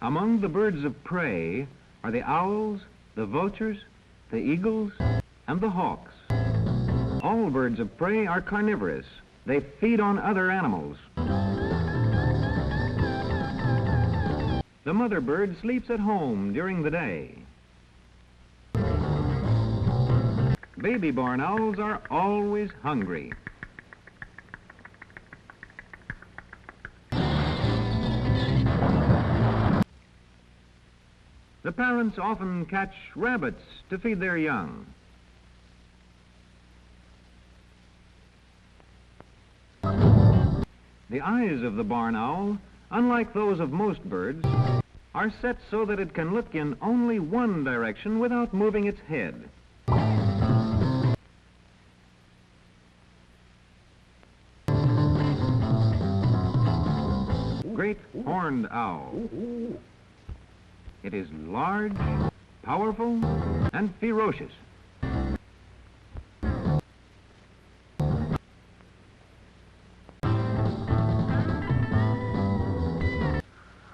Among the birds of prey are the owls, the vultures, the eagles, and the hawks. All birds of prey are carnivorous. They feed on other animals. The mother bird sleeps at home during the day. Baby barn owls are always hungry. The parents often catch rabbits to feed their young. The eyes of the barn owl, unlike those of most birds, are set so that it can look in only one direction without moving its head. Great horned owl. It is large, powerful, and ferocious.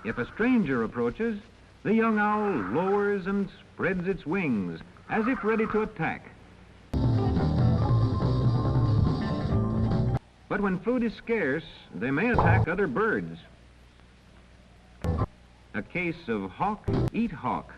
If a stranger approaches, the young owl lowers and spreads its wings as if ready to attack. But when food is scarce, they may attack other birds. A case of hawk eat hawk.